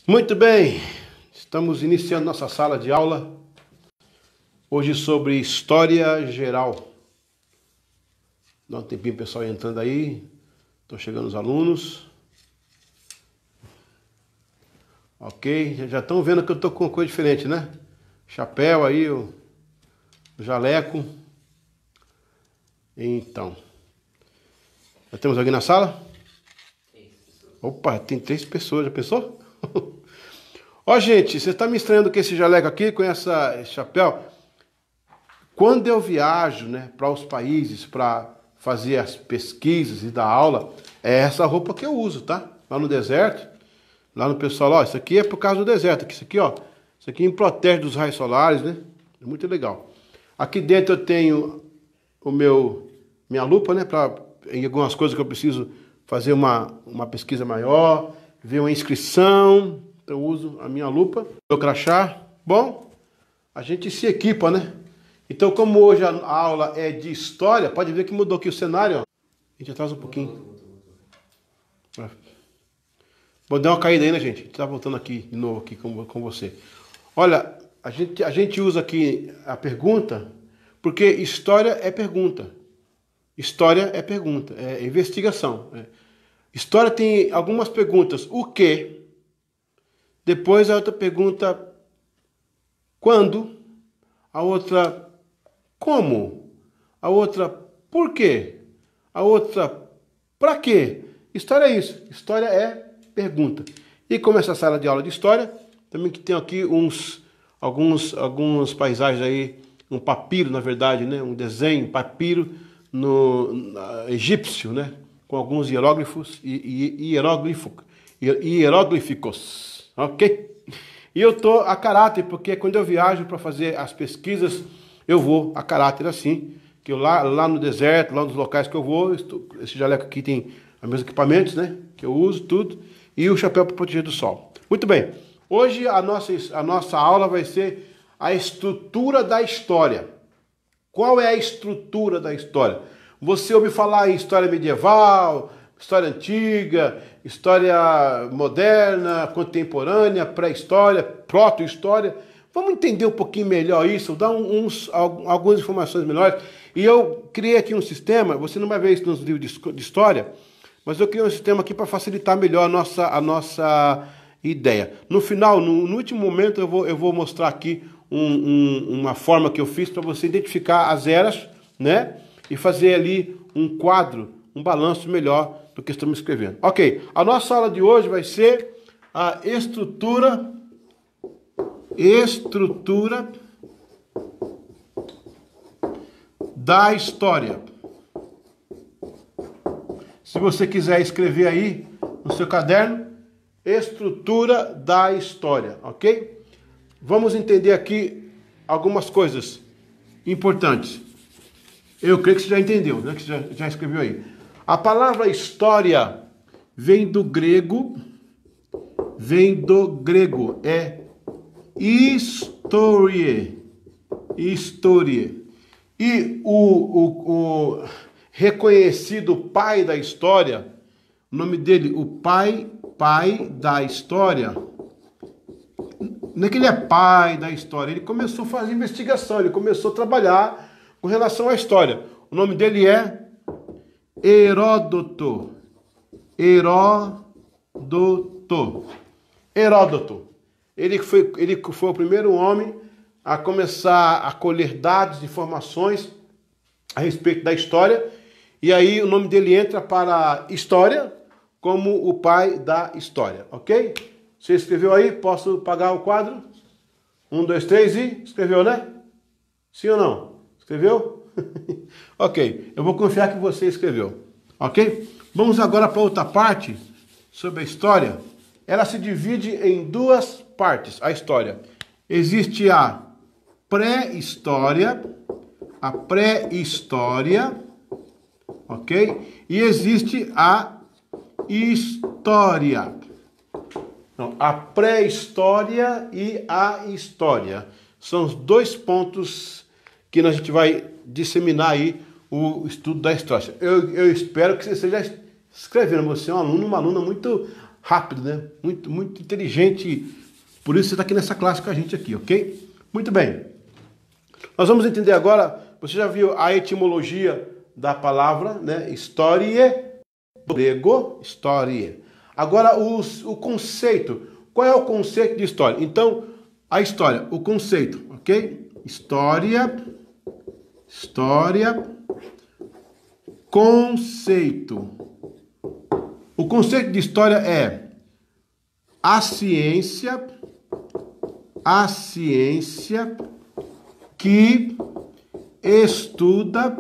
Muito bem, estamos iniciando nossa sala de aula, hoje sobre História Geral. Dá um tempinho pessoal entrando aí, estão chegando os alunos. Ok, já estão vendo que eu estou com uma coisa diferente, né? Chapéu aí, o jaleco. Então, já temos alguém na sala? Opa, tem 3 pessoas, já pensou? Ó, gente, você está me estranhando com esse jaleco aqui, com esse chapéu? Quando eu viajo, né, para os países, para fazer as pesquisas e dar aula, é essa roupa que eu uso, tá? Lá no deserto, lá no pessoal, ó, isso aqui é por causa do deserto, isso aqui, ó, isso aqui me protege dos raios solares, né? É muito legal. Aqui dentro eu tenho minha lupa, né, para em algumas coisas que eu preciso fazer uma pesquisa maior, ver uma inscrição. Então eu uso a minha lupa, meu crachá. Bom, a gente se equipa, né? Então, como hoje a aula é de história, pode ver que mudou aqui o cenário, ó. A gente atrasa um pouquinho. Vou dar uma caída aí, né, gente? A gente tá voltando aqui de novo aqui com você. Olha, a gente usa aqui a pergunta, porque história é pergunta. História é pergunta, é investigação. História tem algumas perguntas. O quê? Depois a outra pergunta, quando? A outra, como? A outra, por quê? A outra, para quê? História é isso. História é pergunta. E como essa sala de aula de história, também que tem aqui alguns paisagens aí, um papiro, na verdade, né? Um desenho, papiro egípcio, né? Com alguns hieróglifos e hieróglíficos. Ok? E eu estou a caráter, porque quando eu viajo para fazer as pesquisas, eu vou a caráter assim, que eu lá no deserto, lá nos locais que eu vou, esse jaleco aqui tem os meus equipamentos, né? Que eu uso tudo, e o chapéu para proteger do sol. Muito bem, hoje a nossa aula vai ser a estrutura da história. Qual é a estrutura da história? Você ouve falar em história medieval, história antiga, história moderna, contemporânea, pré-história, proto-história. Vamos entender um pouquinho melhor isso, dar algumas informações melhores. E eu criei aqui um sistema, você não vai ver isso nos livros de história, mas eu criei um sistema aqui para facilitar melhor a nossa ideia. No final, no último momento, eu vou mostrar aqui uma forma que eu fiz para você identificar as eras, né? E fazer ali um quadro, um balanço melhor do que estamos escrevendo. Ok, a nossa aula de hoje vai ser a estrutura da história. Se você quiser escrever aí no seu caderno, estrutura da história, ok? Vamos entender aqui algumas coisas importantes. Eu creio que você já entendeu, né? Que você já escreveu aí. A palavra história vem do grego, é historie. E o reconhecido pai da história, o nome dele, o pai da história, não é que ele é pai da história, ele começou a fazer investigação, ele começou a trabalhar com relação à história. O nome dele é Heródoto. Ele foi o primeiro homem a começar a colher dados, informações a respeito da história. E aí o nome dele entra para a história como o pai da história, ok? Você escreveu aí? Posso pagar o quadro? 1, 2, 3 e... Escreveu, né? Sim ou não? Escreveu? Ok, eu vou confiar que você escreveu, ok? Vamos agora para outra parte sobre a história. Ela se divide em 2 partes, a história. Existe a pré-história, ok? E existe a história. Então, a pré-história e a história são os 2 pontos que a gente vai disseminar aí o estudo da história. Eu espero que você esteja escrevendo. Você é um aluno, uma aluna muito rápido, né? Muito, muito inteligente. Por isso você está aqui nessa classe com a gente aqui, ok? Muito bem. Nós vamos entender agora, você já viu a etimologia da palavra, né? História, grego, história. Agora o conceito. Qual é o conceito de história? Então, a história, o conceito, ok? História, conceito. O conceito de história é a ciência que estuda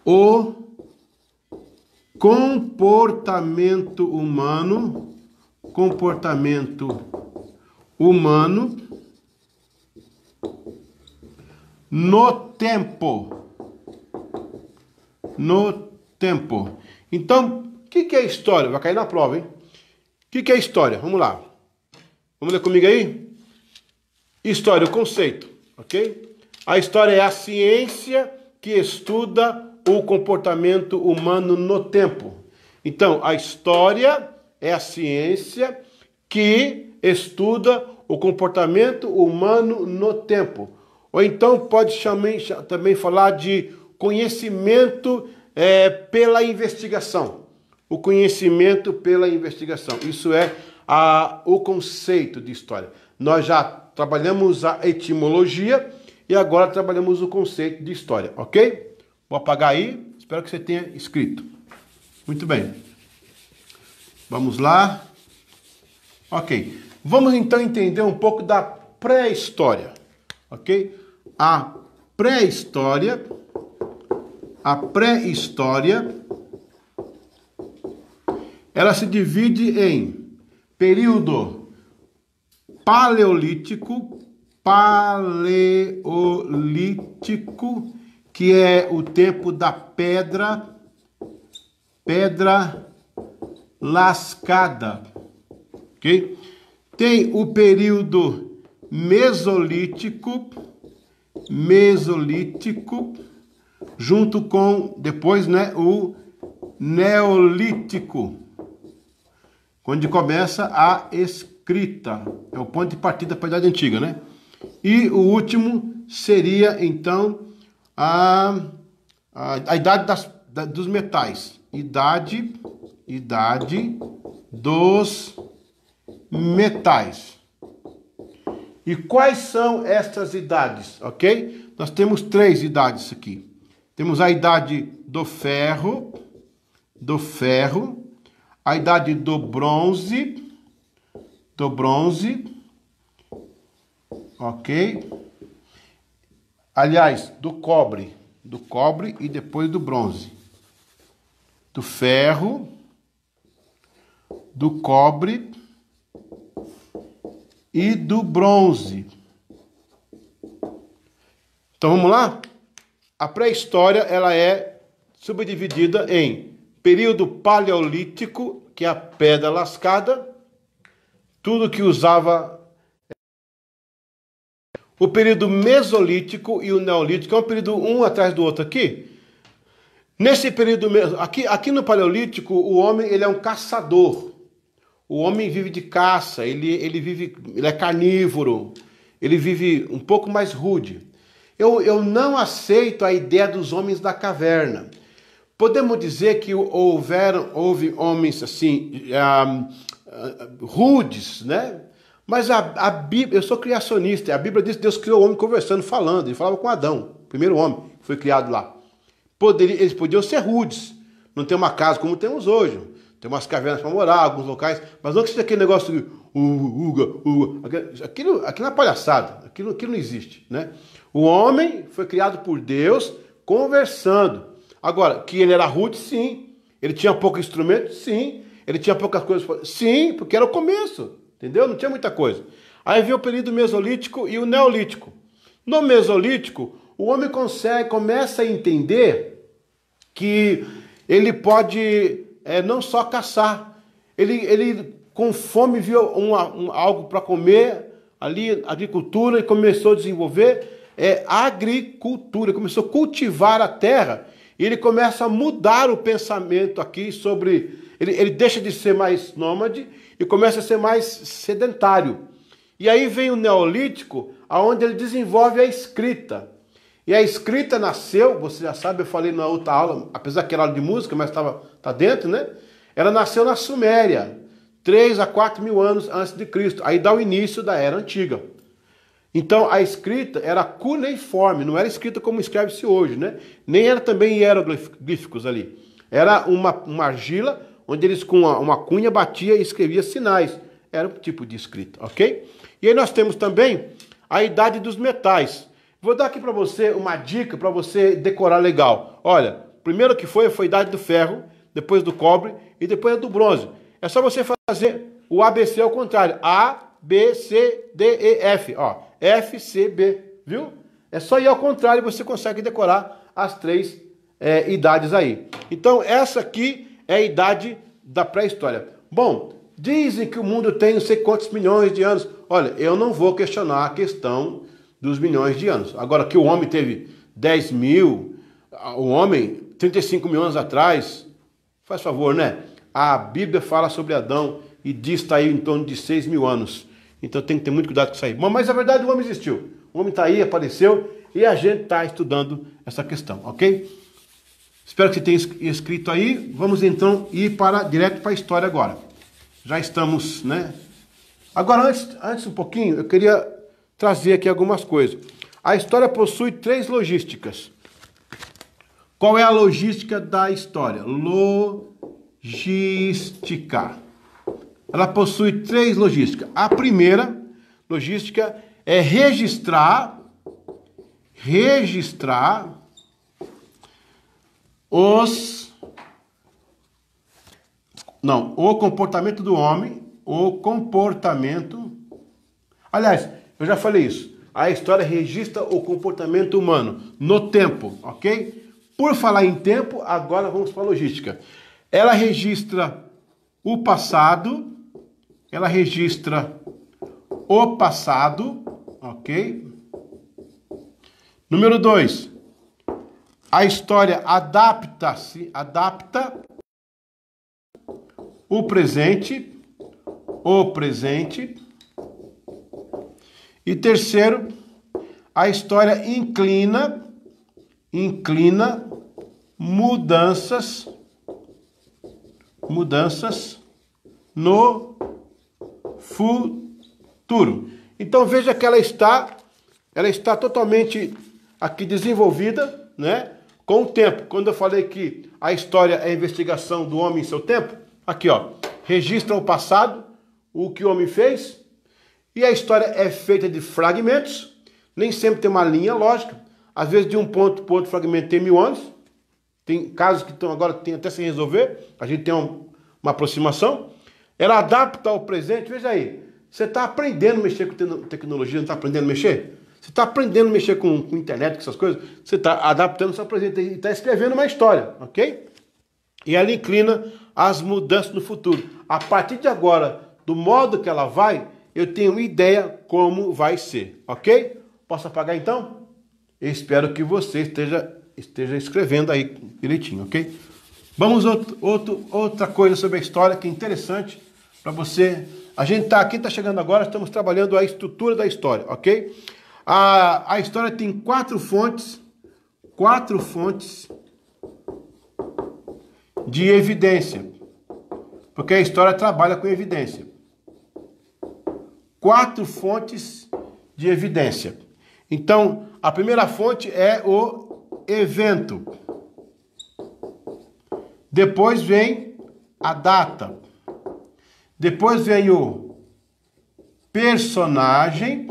o comportamento humano no tempo. Então, o que é história? Vai cair na prova, hein? O que é história? Vamos lá. Vamos ler comigo aí? História, o conceito, ok? A história é a ciência que estuda o comportamento humano no tempo. Então, a história é a ciência que estuda o comportamento humano no tempo. Ou então pode também falar de conhecimento pela investigação. O conhecimento pela investigação. Isso é o conceito de história. Nós já trabalhamos a etimologia e agora trabalhamos o conceito de história, ok? Vou apagar aí, espero que você tenha escrito. Muito bem. Vamos lá. Ok. Vamos então entender um pouco da pré-história, ok? A pré-história, ela se divide em período paleolítico, que é o tempo da pedra lascada, ok? Tem o período mesolítico, junto com, depois, né, o neolítico, quando começa a escrita. É o ponto de partida para a Idade Antiga, né? E o último seria, então, a idade dos metais. Idade dos metais. E quais são estas idades, ok? Nós temos 3 idades aqui. Temos a idade do ferro, a idade do bronze, ok? Aliás, do cobre e depois do bronze. Do ferro, do cobre e do bronze. Então vamos lá? A pré-história ela é subdividida em período paleolítico, que é a pedra lascada, tudo que usava. O período mesolítico e o neolítico é um período um atrás do outro aqui. Nesse período, aqui no paleolítico, o homem ele é um caçador. O homem vive de caça, ele é carnívoro, ele vive um pouco mais rude. Eu não aceito a ideia dos homens da caverna. Podemos dizer que houve homens assim, rudes, né? Mas a Bíblia, eu sou criacionista, a Bíblia diz que Deus criou o homem conversando, falando. Ele falava com Adão, o primeiro homem que foi criado lá. Eles podiam ser rudes, não ter uma casa como temos hoje. Tem umas cavernas para morar, alguns locais, mas não que seja aquele negócio de aquilo não é palhaçada, aquilo não existe, né? O homem foi criado por Deus conversando. Agora, que ele era rude, sim. Ele tinha pouco instrumento, sim. Ele tinha poucas coisas, sim, porque era o começo, entendeu? Não tinha muita coisa. Aí veio o período mesolítico e o neolítico. No mesolítico, o homem começa a entender que ele pode não só caçar, ele com fome viu algo para comer, ali agricultura, e começou a desenvolver agricultura, começou a cultivar a terra, e ele começa a mudar o pensamento aqui sobre Ele deixa de ser mais nômade e começa a ser mais sedentário. E aí vem o Neolítico, onde ele desenvolve a escrita. E a escrita nasceu, você já sabe, eu falei na outra aula, apesar que era aula de música, mas tá dentro, né? Ela nasceu na Suméria, 3 a 4 mil anos antes de Cristo. Aí dá o início da Era Antiga. Então a escrita era cuneiforme, não era escrita como escreve-se hoje, né? Nem era também hieroglíficos ali. Era uma argila, onde eles com uma cunha batia e escrevia sinais. Era um tipo de escrita, ok? E aí nós temos também a idade dos metais. Vou dar aqui para você uma dica para você decorar legal. Olha, primeiro que foi a idade do ferro, depois do cobre e depois a do bronze. É só você fazer o ABC ao contrário. A, B, C, D, E, F. Ó, F, C, B, viu? É só ir ao contrário e você consegue decorar as 3 idades aí. Então essa aqui é a idade da pré-história. Bom, dizem que o mundo tem não sei quantos milhões de anos. Olha, eu não vou questionar a questão dos milhões de anos. Agora que o homem teve 10 mil, o homem 35 mil anos atrás, faz favor, né? A Bíblia fala sobre Adão e diz que está aí em torno de 6 mil anos. Então tem que ter muito cuidado com isso aí. Mas a verdade, o homem existiu. O homem está aí, apareceu e a gente está estudando essa questão, ok? Espero que você tenha escrito aí. Vamos então ir direto para a história agora. Já estamos, né? Agora, antes um pouquinho, eu queria trazer aqui algumas coisas. A história possui 3 logísticas. Qual é a logística da história? Logística. Ela possui 3 logísticas. A primeira logística é registrar o comportamento do homem, aliás, eu já falei isso. A história registra o comportamento humano no tempo, ok? Por falar em tempo, agora vamos para a logística. Ela registra o passado, ok? Número 2. A história adapta o presente. E terceiro, a história inclina mudanças no futuro. Então veja que ela está totalmente aqui desenvolvida, né, com o tempo. Quando eu falei que a história é a investigação do homem em seu tempo, aqui ó, registra o passado, o que o homem fez, e a história é feita de fragmentos, nem sempre tem uma linha lógica, às vezes de um ponto para outro fragmento tem 1000 anos, tem casos que agora tem até sem resolver, a gente tem uma aproximação. Ela adapta ao presente, veja aí, você está aprendendo a mexer com tecnologia, não está aprendendo a mexer? Você está aprendendo a mexer com internet, com essas coisas, você está adaptando o seu presente e está escrevendo uma história, ok? E ela inclina as mudanças no futuro. A partir de agora, do modo que ela vai, eu tenho uma ideia como vai ser, ok? Posso apagar então? Eu espero que você esteja escrevendo aí direitinho, ok? Vamos outra coisa sobre a história que é interessante para você. A gente está chegando agora, estamos trabalhando a estrutura da história, ok? A história tem 4 fontes de evidência, porque a história trabalha com evidência. 4 fontes de evidência. Então, a primeira fonte é o evento. Depois vem a data. Depois vem o personagem.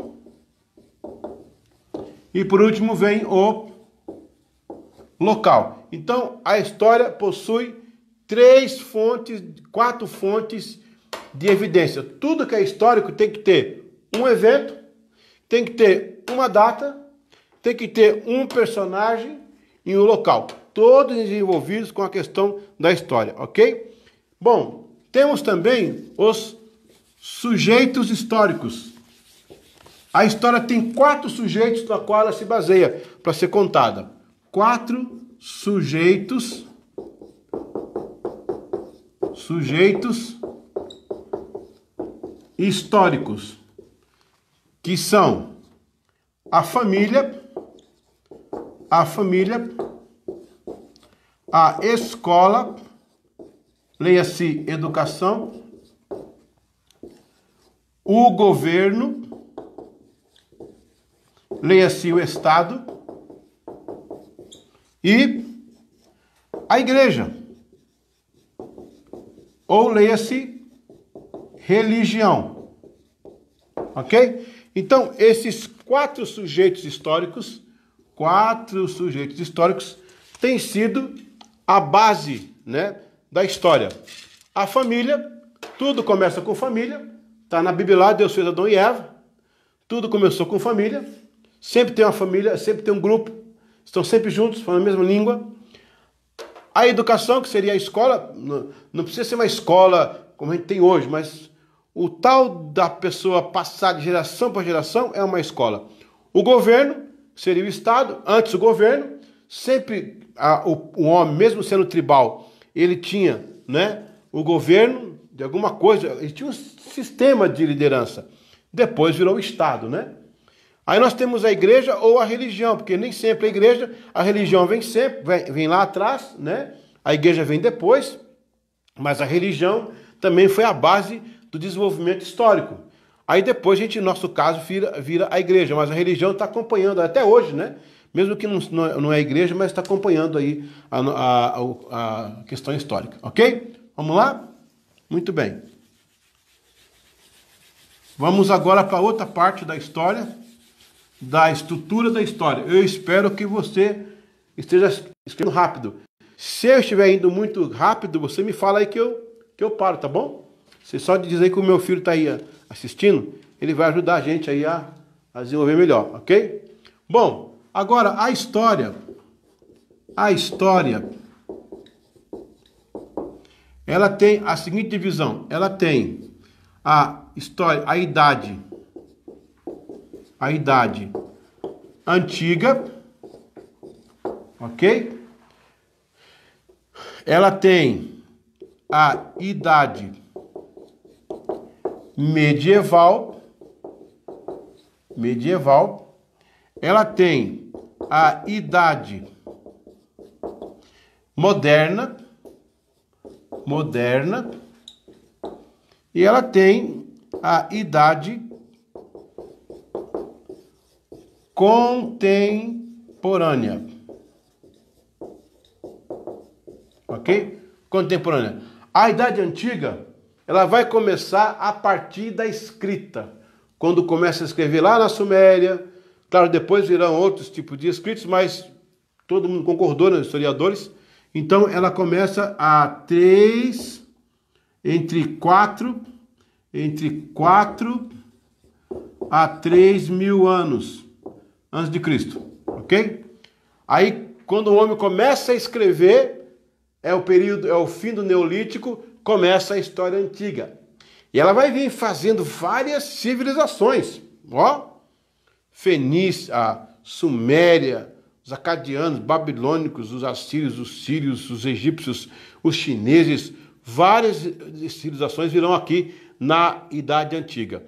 E por último vem o local. Então, a história possui 4 fontes de evidência. Tudo que é histórico tem que ter um evento, tem que ter uma data, tem que ter um personagem e um local. Todos envolvidos com a questão da história, ok? Bom, temos também os sujeitos históricos. A história tem 4 sujeitos na qual ela se baseia para ser contada. 4 sujeitos sujeitos históricos, que são a família, a escola, leia-se educação, o governo, leia-se o Estado, e a igreja, ou leia-se religião. Ok? Então, esses quatro sujeitos históricos têm sido a base, né, da história. A família, tudo começa com família, está na Bíblia lá, Deus fez Adão e Eva, tudo começou com família, sempre tem uma família, sempre tem um grupo, estão sempre juntos, falando a mesma língua. A educação, que seria a escola, não precisa ser uma escola como a gente tem hoje, mas o tal da pessoa passar de geração para geração é uma escola. O governo, que seria o Estado, antes o governo, sempre o homem, mesmo sendo tribal, ele tinha, né, o governo de alguma coisa, ele tinha um sistema de liderança. Depois virou o Estado, né? Aí nós temos a igreja ou a religião, porque nem sempre a igreja, a religião vem sempre, vem lá atrás, né? A igreja vem depois, mas a religião também foi a base do desenvolvimento histórico. Aí depois a gente, no nosso caso, vira a igreja, mas a religião está acompanhando até hoje, né? Mesmo que não é a igreja, mas está acompanhando aí a questão histórica, ok? Vamos lá? Muito bem. Vamos agora para outra parte da história, da estrutura da história. Eu espero que você esteja escrevendo rápido. Se eu estiver indo muito rápido, você me fala aí que eu paro, tá bom? Você só dizer que o meu filho está aí assistindo, ele vai ajudar a gente aí a desenvolver melhor, ok? Bom, agora a história, ela tem a seguinte divisão, ela tem a história, a idade antiga, ok? Ela tem a idade medieval, ela tem a idade moderna, e ela tem a idade contemporânea. Ok? Contemporânea. A idade antiga, ela vai começar a partir da escrita. Quando começa a escrever lá na Suméria, claro, depois virão outros tipos de escritos, mas todo mundo concordou, né, os historiadores. Então, ela começa entre 4 a 3 mil anos antes de Cristo, ok? Aí, quando o homem começa a escrever, é o fim do Neolítico, começa a história antiga. E ela vai vir fazendo várias civilizações, ó, Fenícia, Suméria, os acadianos, babilônicos, os assírios, os sírios, os egípcios, os chineses, várias civilizações virão aqui na Idade Antiga.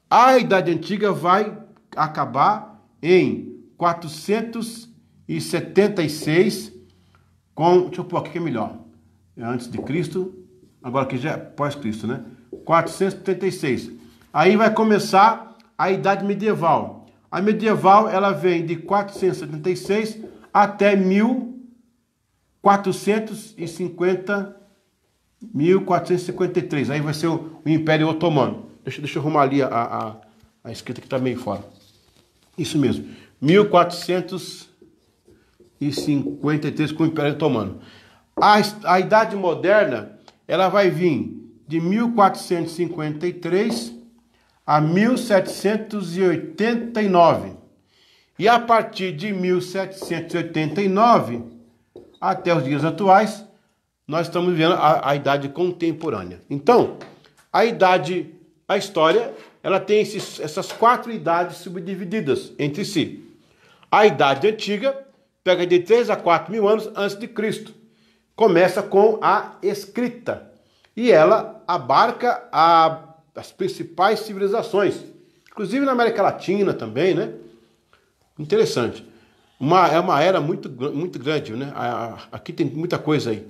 A Idade Antiga vai acabar em 476 deixa eu pôr aqui que é melhor. É antes de Cristo, agora aqui já é pós-Cristo, né? 476. Aí vai começar a Idade Medieval. A medieval, ela vem de 476 até 1453. Aí vai ser o Império Otomano. Deixa eu arrumar ali a escrita que está meio fora. Isso mesmo. 1453 com o Império Otomano. A Idade Moderna, ela vai vir de 1453 a 1789. E a partir de 1789 até os dias atuais, nós estamos vendo a Idade Contemporânea. Então, a história, ela tem essas quatro idades subdivididas entre si. A Idade Antiga pega de 3 a 4 mil anos antes de Cristo. Começa com a escrita. e ela abarca as principais civilizações, inclusive na América Latina também, né? Interessante. É uma era muito grande, né? Aqui tem muita coisa aí.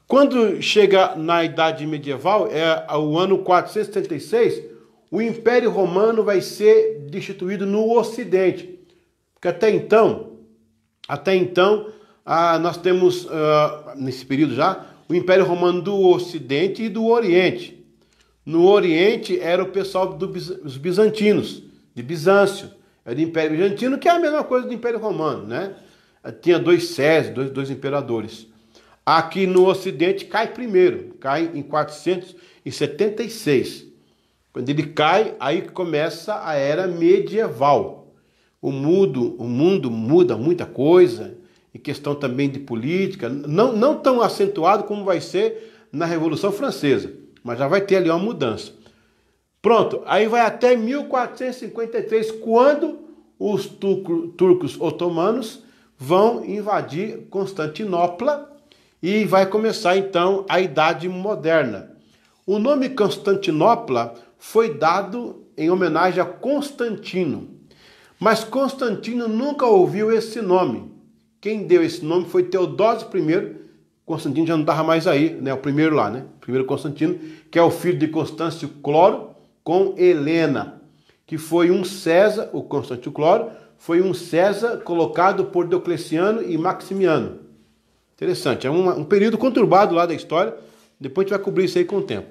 Quando chega na Idade Medieval, o ano 476, o Império Romano vai ser destituído no Ocidente. Porque até então, nós temos, nesse período já, o Império Romano do Ocidente e do Oriente. No Oriente era o pessoal dos bizantinos, de Bizâncio. Era o Império Bizantino, que é a mesma coisa do Império Romano, né? Tinha dois Césares, dois imperadores. Aqui no Ocidente cai primeiro, cai em 476. Quando ele cai, aí começa a era medieval. O mundo muda muita coisa, em questão também de política, não tão acentuado como vai ser na Revolução Francesa, mas já vai ter ali uma mudança. Pronto, aí vai até 1453, quando os turcos otomanos vão invadir Constantinopla e vai começar então a Idade Moderna. O nome Constantinopla foi dado em homenagem a Constantino, mas Constantino nunca ouviu esse nome. Quem deu esse nome foi Teodósio I. Constantino já não estava mais aí, né? O primeiro lá, né? O primeiro Constantino, que é o filho de Constâncio Cloro com Helena, que foi um César, o Constantino Cloro, foi um César colocado por Diocleciano e Maximiano. Interessante, é um período conturbado lá da história, depois a gente vai cobrir isso aí com o tempo.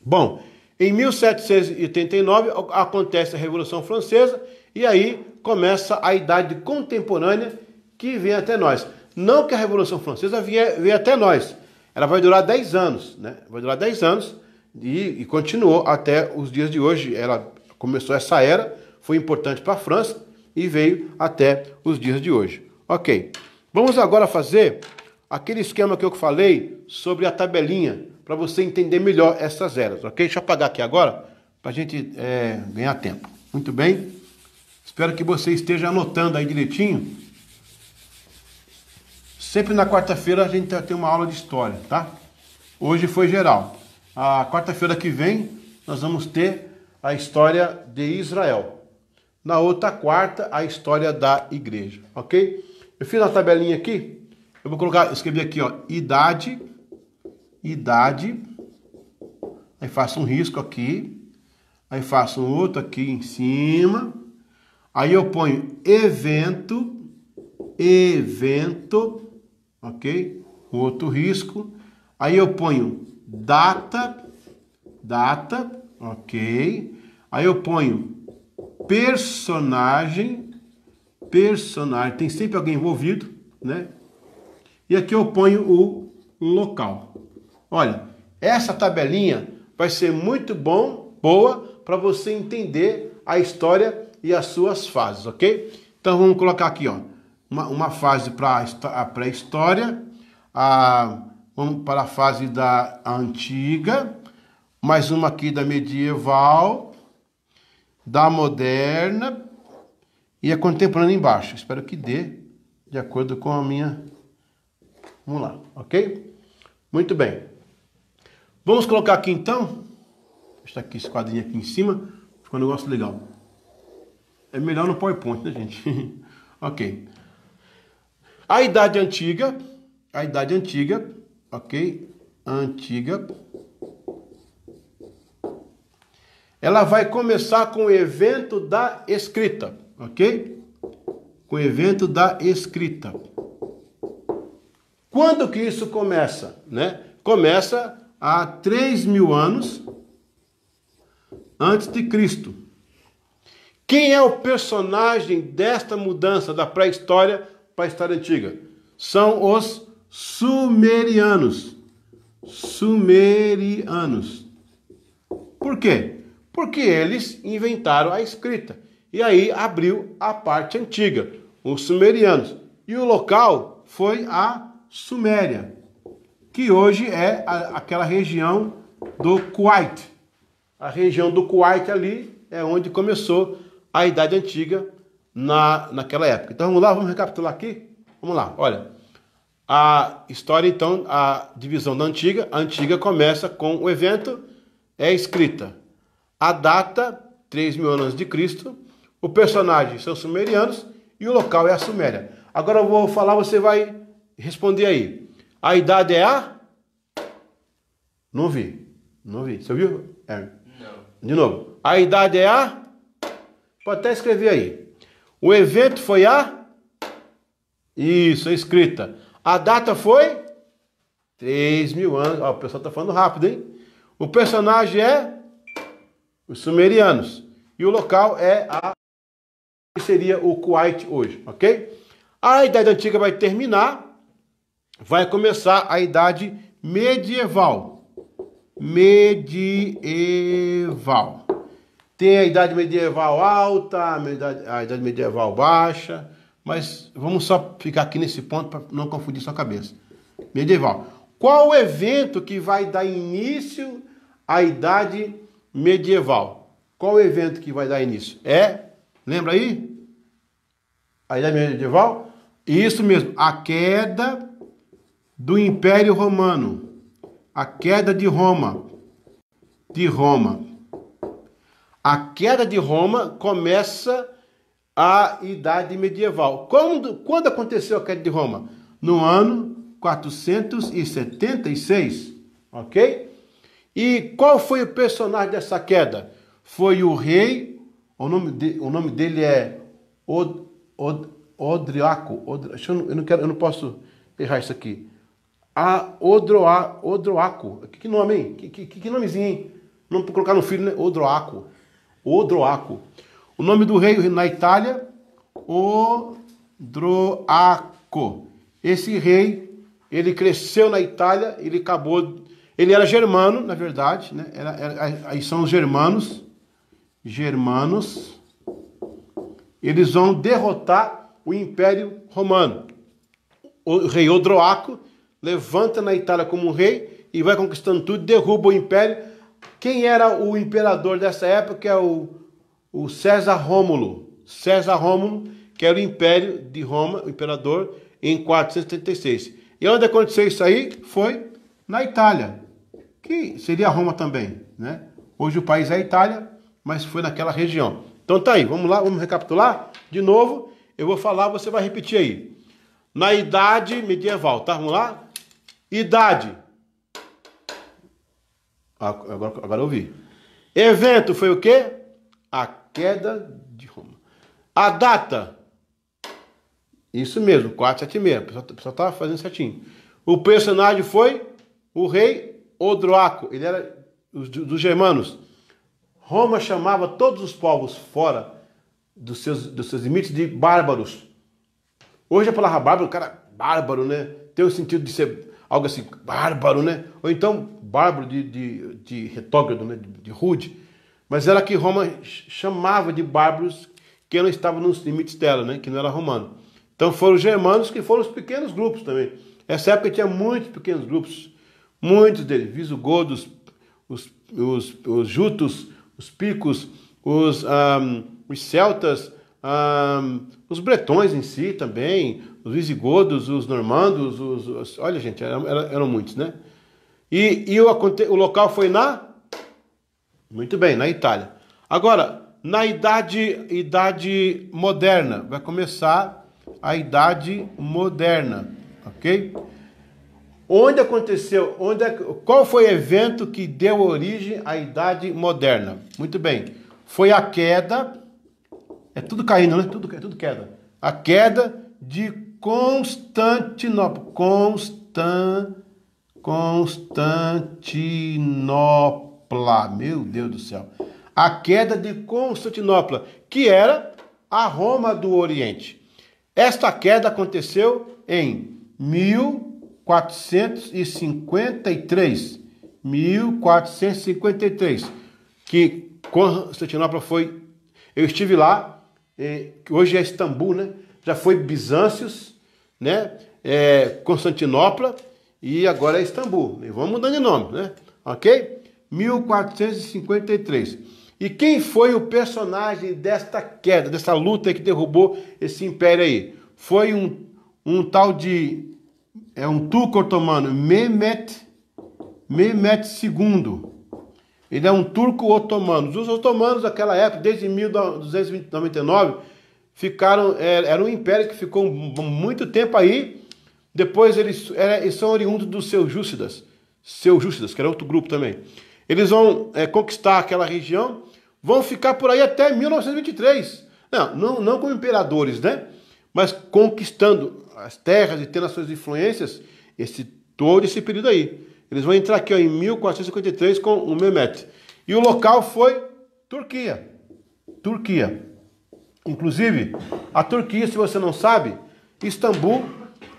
Bom, em 1789 acontece a Revolução Francesa e aí começa a Idade Contemporânea que vem até nós. Não que a Revolução Francesa venha até nós, ela vai durar 10 anos, né? Vai durar 10 anos e continuou até os dias de hoje. Ela começou essa era, foi importante para a França e veio até os dias de hoje. Ok, vamos agora fazer aquele esquema que eu falei sobre a tabelinha, para você entender melhor essas eras, ok? Deixa eu apagar aqui agora, para a gente ganhar tempo. Muito bem, espero que você esteja anotando aí direitinho. Sempre na quarta-feira a gente tem uma aula de história, tá? Hoje foi geral. A quarta-feira que vem nós vamos ter a história de Israel. Na outra quarta, a história da igreja, ok? Eu fiz uma tabelinha aqui, eu vou escrever aqui, ó, idade, aí faço um risco aqui, aí faço um outro aqui em cima, aí eu ponho evento, ok? Um outro risco, aí eu ponho data, ok? Aí eu ponho personagem, tem sempre alguém envolvido, né? E aqui eu ponho o local. Olha, essa tabelinha vai ser muito boa para você entender a história e as suas fases, ok? Então vamos colocar aqui, ó, uma fase para a pré-história, vamos para a fase da antiga, mais uma aqui da medieval, da moderna e a contemporânea embaixo. Espero que dê de acordo com a minha... Vamos lá, ok? Muito bem. Vamos colocar aqui então, deixa aqui esse quadrinho aqui em cima, ficou um negócio legal. É melhor no PowerPoint, né, gente? Ok. A Idade Antiga, ok? Antiga. Ela vai começar com o evento da escrita, ok? Com o evento da escrita. Quando que isso começa, né? Começa há 3.000 anos antes de Cristo. Quem é o personagem desta mudança da pré-história para a história antiga? São os sumerianos. Por quê? Porque eles inventaram a escrita. E aí abriu a parte antiga, os sumerianos. E o local foi a Suméria, que hoje é aquela região do Kuwait. A região do Kuwait ali é onde começou a Idade Antiga naquela época. Então vamos lá, vamos recapitular aqui? Vamos lá, olha. A história, então, a divisão da antiga. A antiga começa com o evento, é escrita. A data, 3.000 anos de Cristo. O personagem são os sumerianos e o local é a Suméria. Agora eu vou falar, você vai responder aí. A idade é a? Não vi. Você ouviu? Não. De novo. A idade é a? Pode até escrever aí. O evento foi a? Isso, a escrita. A data foi? 3.000 anos. Ó, o pessoal está falando rápido, hein? O personagem é? Os sumerianos. E o local é a... que seria o Kuwait hoje, ok? A Idade Antiga vai terminar. Vai começar a Idade Medieval. Medieval. Tem a Idade Medieval alta, a Idade Medieval baixa, mas vamos só ficar aqui nesse ponto para não confundir sua cabeça. Medieval. Qual o evento que vai dar início à Idade Medieval? Qual o evento que vai dar início? Lembra aí? A Idade Medieval? Isso mesmo, a queda do Império Romano. A queda de Roma. A queda de Roma começa a Idade Medieval. Quando aconteceu a queda de Roma? No ano 476, ok? E qual foi o personagem dessa queda? Foi o rei, o nome dele é Odriaco. Eu não posso errar isso aqui. Odroaco. Que nome, hein? Que nomezinho, hein? Não vou colocar no filho, né? Odroaco. O nome do rei na Itália, Odroaco. Esse rei, ele cresceu na Itália, ele era germano, na verdade, né? Aí são os germanos. Eles vão derrotar o Império Romano. O rei Odroaco levanta na Itália como um rei e vai conquistando tudo, derruba o império. Quem era o imperador dessa época é o César Rômulo. César Rômulo, que era o Império de Roma, o imperador, em 476. E onde aconteceu isso aí? Foi na Itália, que seria Roma também, né? Hoje o país é a Itália, mas foi naquela região. Então tá aí, vamos lá, vamos recapitular? De novo, eu vou falar, você vai repetir aí. Na Idade Medieval, tá? Vamos lá? Idade. Agora eu ouvi. Evento foi o quê? A queda de Roma. A data. Isso mesmo, 476. O pessoal tá fazendo certinho. O personagem foi o rei Odroaco. Ele era dos germanos. Roma chamava todos os povos fora dos seus limites de bárbaros. Hoje a palavra bárbaro, cara, bárbaro, né? Tem o sentido de ser algo assim, bárbaro, né? Ou então, bárbaro de retógrado, né? De rude. Mas era que Roma chamava de bárbaros que não estavam nos limites dela, né? Que não era romano. Então foram os germanos que foram os pequenos grupos também. Nessa época tinha muitos pequenos grupos. Muitos deles, visigodos, os jutos, os picos, os celtas, os bretões em si também, os visigodos, os normandos, olha gente, eram muitos, né? E o local foi muito bem, na Itália. Agora, na idade moderna, vai começar a Idade Moderna, ok? Onde aconteceu, qual foi o evento que deu origem à Idade Moderna? Muito bem, foi a queda, é tudo caindo, né? Tudo queda. A queda de Constantinopla. Constantinopla, meu Deus do céu. A queda de Constantinopla, que era a Roma do Oriente. Esta queda aconteceu em 1453. 1453. Que Constantinopla foi... Eu estive lá, que hoje é Istambul, né? Já foi Bizâncios, né? Constantinopla e agora é Istambul. E vamos mudando de nome, né? Ok? 1453. E quem foi o personagem desta queda, dessa luta que derrubou esse império aí? Foi um tal de é um turco otomano, Mehmet II. Ele é um turco otomano. Os otomanos naquela época, desde 1299, era um império que ficou muito tempo aí. Depois eles são oriundos dos Seljúcidas, que era outro grupo também. Eles vão conquistar aquela região, vão ficar por aí até 1923. Não como imperadores, né? Mas conquistando as terras e tendo as suas influências, todo esse período aí. Eles vão entrar aqui em 1453 com o Mehmet. E o local foi Turquia. Inclusive, a Turquia, se você não sabe, Istambul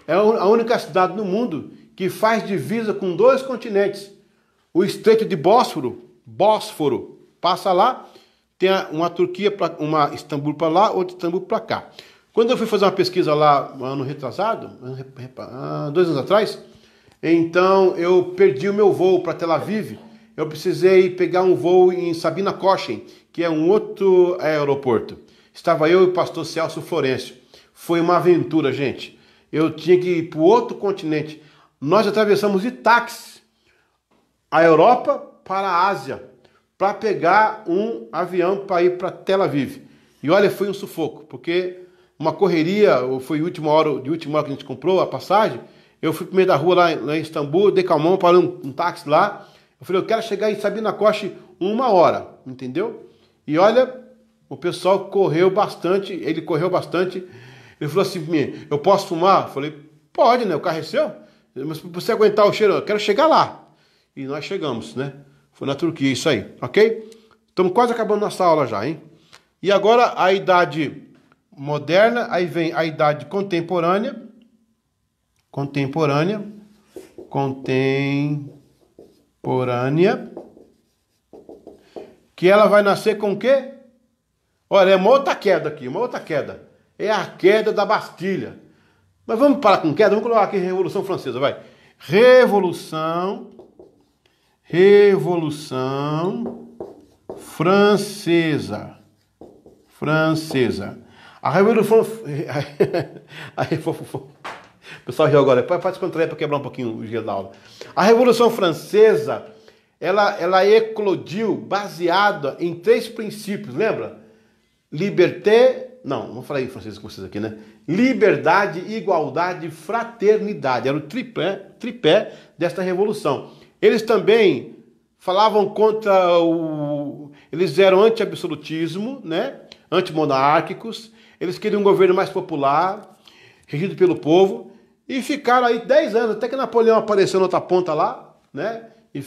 é a única cidade no mundo que faz divisa com 2 continentes. O Estreito de Bósforo passa lá, tem uma Turquia, uma Istambul para lá, outra Istambul para cá. Quando eu fui fazer uma pesquisa lá, ano retrasado, 2 anos atrás, então eu perdi o meu voo para Tel Aviv. Eu precisei pegar um voo em Sabina Cochem, que é um outro aeroporto. Estava eu e o pastor Celso Florencio. Foi uma aventura, gente. Eu tinha que ir para o outro continente. Nós atravessamos de táxi a Europa para a Ásia, para pegar um avião para ir para Tel Aviv. E olha, foi um sufoco, porque uma correria, foi de última hora que a gente comprou a passagem. Eu fui pro meio da rua lá em Istambul, dei calmão, parei um táxi lá. Eu falei, eu quero chegar em Sabina Cochem 1 hora, entendeu? E olha, o pessoal correu bastante, ele correu bastante. Ele falou assim, eu posso fumar? Eu falei, pode, né? O carro é seu. Mas para você aguentar o cheiro, eu quero chegar lá. E nós chegamos, né? Foi na Turquia, isso aí, ok? Estamos quase acabando nossa aula já, hein? E agora a idade moderna, aí vem a idade contemporânea, que ela vai nascer com o quê? Olha, é uma outra queda aqui, é a queda da Bastilha. Mas vamos parar com queda, vamos colocar aqui Revolução Francesa, vai. Revolução Francesa. A Revolução... O pessoal riu agora, pode descontrair para quebrar um pouquinho o gelo da aula. A Revolução Francesa, ela eclodiu baseada em 3 princípios, lembra? Não falei em francês com vocês aqui, né? Liberdade, igualdade, fraternidade. Era o tripé desta revolução. Eles também falavam eles eram anti-absolutismo, né? Antimonárquicos. Eles queriam um governo mais popular, regido pelo povo. E ficaram aí 10 anos, até que Napoleão apareceu na outra ponta lá, né? E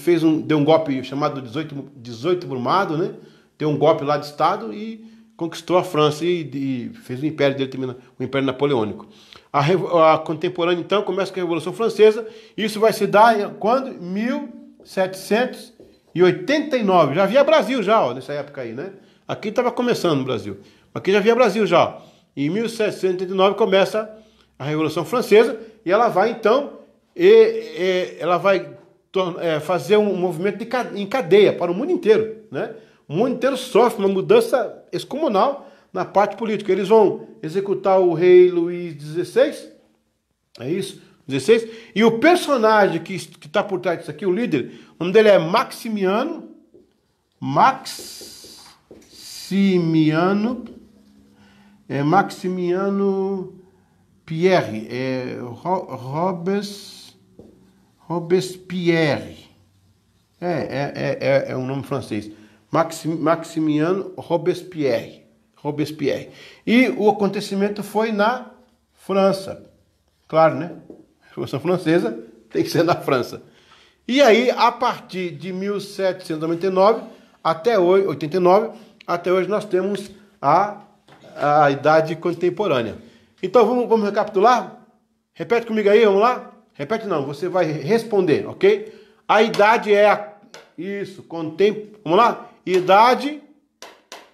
deu um golpe chamado 18 Brumado, né? Deu um golpe lá de Estado e conquistou a França e fez o império dele, o Império Napoleônico. A contemporânea, então, começa com a Revolução Francesa. Isso vai se dar quando? 1789. Já havia Brasil já, ó, nessa época aí, né? Aqui estava começando o Brasil. Aqui já havia Brasil já. Em 1789 começa a Revolução Francesa e ela vai, então, fazer um movimento em cadeia para o mundo inteiro, né? O mundo inteiro sofre uma mudança excomunal na parte política. Eles vão executar o rei Luís XVI, é isso? 16. E o personagem que está por trás disso aqui, o líder, o nome dele é Maximiano Pierre, Robespierre, é um nome francês, Maximiano Robespierre. E o acontecimento foi na França, claro, né? A Revolução Francesa tem que ser na França. E aí, a partir de 1799 até hoje, 89, até hoje nós temos a idade contemporânea. Então vamos recapitular? Repete comigo aí, vamos lá? Repete não, você vai responder, ok? A idade é vamos lá? Idade,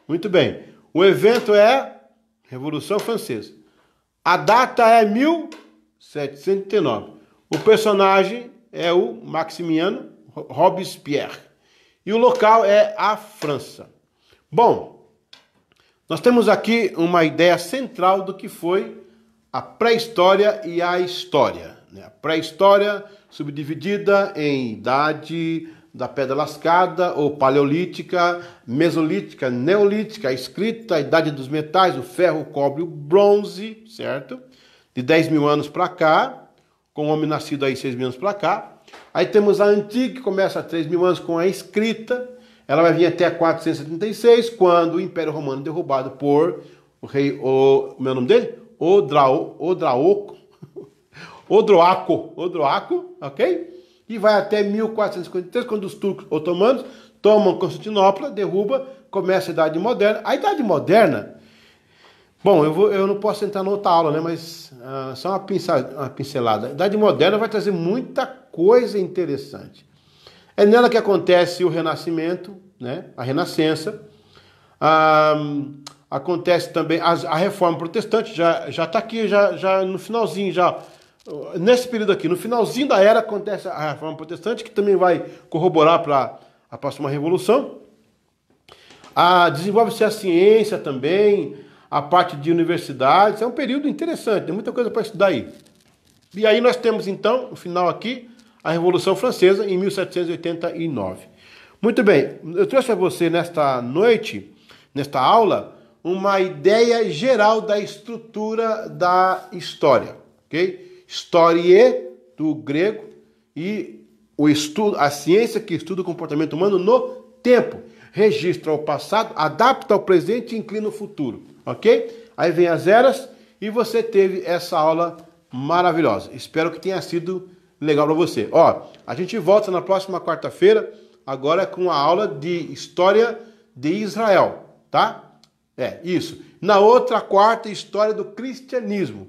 muito bem. O evento é Revolução Francesa. A data é 1789. O personagem é o Maximiano Robespierre. E o local é a França. Bom, nós temos aqui uma ideia central do que foi a pré-história e a história, né? A pré-história subdividida em idade da pedra lascada ou paleolítica, mesolítica, neolítica, a escrita, a idade dos metais, o ferro, o cobre, o bronze, certo? De 10 mil anos para cá, com o homem nascido aí 6 mil anos para cá. Aí temos a antiga, que começa há 3 mil anos com a escrita. Ela vai vir até 476, quando o Império Romano derrubado por o rei, o meu nome dele? Odroaco, ok? E vai até 1453, quando os turcos otomanos tomam Constantinopla, derruba, começa a Idade Moderna. A Idade Moderna, bom, eu não posso entrar na outra aula, né? Mas só uma pincelada. A Idade Moderna vai trazer muita coisa interessante. É nela que acontece o Renascimento, né? A Renascença. Acontece também a Reforma Protestante, já está aqui, já no finalzinho, já nesse período aqui, no finalzinho da era, acontece a Reforma Protestante, que também vai corroborar para a próxima Revolução. Desenvolve-se a ciência também, a parte de universidades. É um período interessante, tem muita coisa para estudar aí. E aí nós temos, então, no final aqui, a Revolução Francesa, em 1789. Muito bem, eu trouxe a você nesta noite, nesta aula, uma ideia geral da estrutura da história, ok? História do grego e o estudo, a ciência que estuda o comportamento humano no tempo. Registra o passado, adapta ao presente e inclina o futuro, ok? Aí vem as eras e você teve essa aula maravilhosa. Espero que tenha sido legal para você. Ó, a gente volta na próxima quarta-feira, agora com a aula de História de Israel, tá? Isso. Na outra quarta, História do Cristianismo.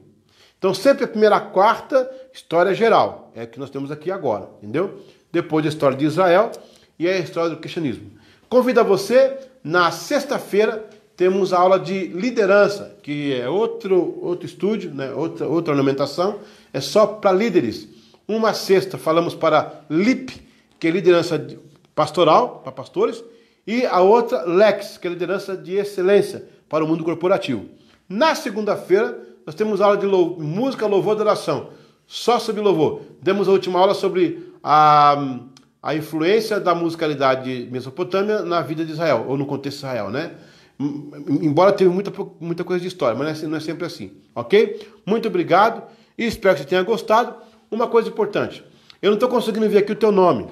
Então, sempre a primeira quarta, História Geral. É o que nós temos aqui agora, entendeu? Depois a História de Israel e a História do Cristianismo. Convido a você, na sexta-feira, temos a aula de liderança, que é outro estúdio, né? outra ornamentação, é só para líderes. Uma sexta falamos para LIP, que é liderança pastoral, para pastores, e a outra LEX, que é liderança de excelência para o mundo corporativo. Na segunda-feira, nós temos aula de música, louvor e adoração, só sobre louvor. Demos a última aula sobre a influência da musicalidade mesopotâmia na vida de Israel, ou no contexto de Israel, né? Embora tenha muita coisa de história, mas não é sempre assim, ok? Muito obrigado e espero que você tenha gostado. Uma coisa importante, eu não estou conseguindo ver aqui o teu nome.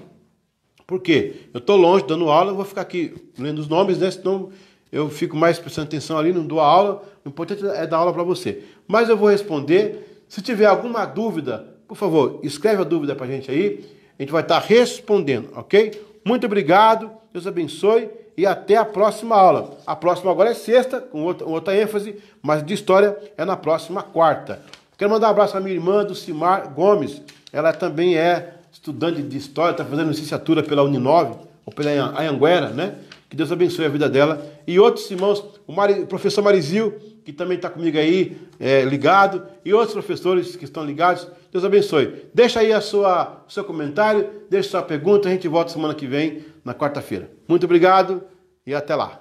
Por quê? Eu estou longe dando aula, eu vou ficar aqui lendo os nomes, né? Senão eu fico mais prestando atenção ali, não dou a aula. O importante é dar aula para você. Mas eu vou responder. Se tiver alguma dúvida, por favor, escreve a dúvida para a gente aí. A gente vai estar respondendo, ok? Muito obrigado, Deus abençoe e até a próxima aula. A próxima agora é sexta, com outra ênfase, mas de história é na próxima quarta. Quero mandar um abraço à minha irmã, Dulcimar Gomes. Ela também é estudante de história, está fazendo licenciatura pela Uninove, ou pela Anhanguera, né? Que Deus abençoe a vida dela. E outros irmãos, o professor Marizil, que também está comigo aí, ligado, e outros professores que estão ligados. Deus abençoe. Deixa aí o seu comentário, deixa sua pergunta, a gente volta semana que vem, na quarta-feira. Muito obrigado e até lá.